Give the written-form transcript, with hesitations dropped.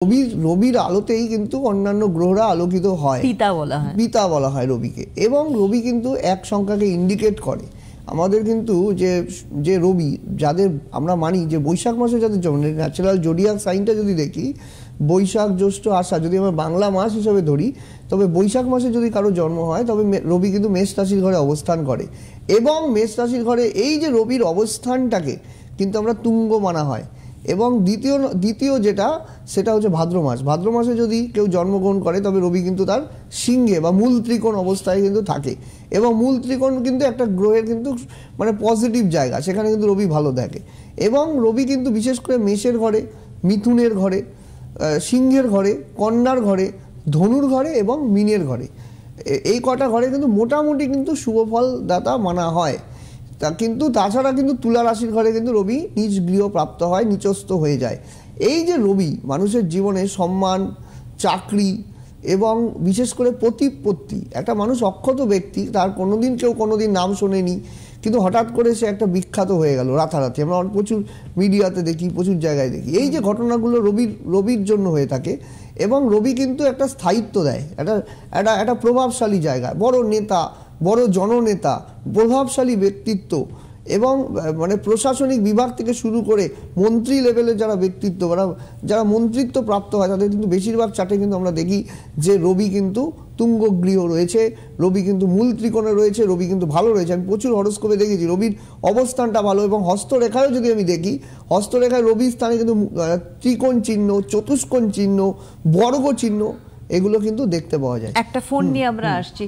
রবির আলোতেই কিন্তু অন্যান্য গ্রহরা আলোকিত হয়, পিতা বলা হয় রবিকে। এবং রবি কিন্তু এক সংখ্যাকে ইন্ডিকেট করে। আমাদের কিন্তু যে রবি, যাদের আমরা মানি যে বৈশাখ মাসে যাদের জন্ম, ন্যাচারাল জোডিয়াক সাইনটা যদি দেখি, বৈশাখ জ্যৈষ্ঠ আষাঢ় যদি আমরা বাংলা মাস হিসেবে ধরি, তবে বৈশাখ মাসে যদি কারো জন্ম হয় তবে রবি কিন্তু মেষ রাশির ঘরে অবস্থান করে। এবং মেষ রাশির ঘরে এই যে রবির অবস্থানটাকে কিন্তু আমরা তুঙ্গ মানা হয়। এবং দ্বিতীয় যেটা, সেটা হচ্ছে ভাদ্র মাস। ভাদ্র মাসে যদি কেউ জন্মগ্রহণ করে তবে রবি কিন্তু তার সিংহে বা মূল ত্রিকোণ অবস্থায় কিন্তু থাকে। এবং মূল ত্রিকোণ কিন্তু একটা গ্রহের কিন্তু মানে পজিটিভ জায়গা, সেখানে কিন্তু রবি ভালো থাকে। এবং রবি কিন্তু বিশেষ করে মেষের ঘরে, মিথুনের ঘরে, সিংহের ঘরে, কন্যার ঘরে, ধনুর ঘরে এবং মীনের ঘরে, এই কটা ঘরে কিন্তু মোটামুটি কিন্তু শুভফল দাতা মানা হয়। কিন্তু তাছাড়া কিন্তু তুলা রাশির ঘরে কিন্তু রবি নিজ গৃহ প্রাপ্ত হয়, নিচস্থ হয়ে যায়। এই যে রবি মানুষের জীবনে সম্মান, চাকরি এবং বিশেষ করে প্রতিপত্তি, একটা মানুষ অক্ষত ব্যক্তি, তার কেউ কোনোদিন নাম শোনেনি, কিন্তু হঠাৎ করে সে একটা বিখ্যাত হয়ে গেল রাতারাতি। আমরা প্রচুর মিডিয়াতে দেখি, প্রচুর জায়গায় দেখি এই যে ঘটনাগুলো রবির জন্য হয়ে থাকে। এবং রবি কিন্তু একটা স্থায়িত্ব দেয়, একটা প্রভাবশালী জায়গা, বড় নেতা, বড় জননেতা, প্রভাবশালী ব্যক্তিত্ব এবং মানে প্রশাসনিক বিভাগ থেকে শুরু করে মন্ত্রী লেভেলের যারা ব্যক্তিত্ব, যারা মন্ত্রিত্ব প্রাপ্ত হয়, তাদের কিন্তু বেশিরভাগ চার্টে কিন্তু আমরা দেখি যে রবি কিন্তু তুঙ্গ গৃহ রয়েছে, রবি কিন্তু মূল ত্রিকোণে রয়েছে, রবি কিন্তু ভালো রয়েছে। আমি প্রচুর হরোস্কোপে দেখেছি রবির অবস্থানটা ভালো। এবং হস্তরেখায়ও যদি আমি দেখি, হস্তরেখায় রবির স্থানে কিন্তু ত্রিকোণ চিহ্ন, চতুষ্কোণ চিহ্ন, বর্গ চিহ্ন, এগুলো কিন্তু দেখতে পাওয়া যায়। একটা ফোন নিয়ে আমরা আসছি।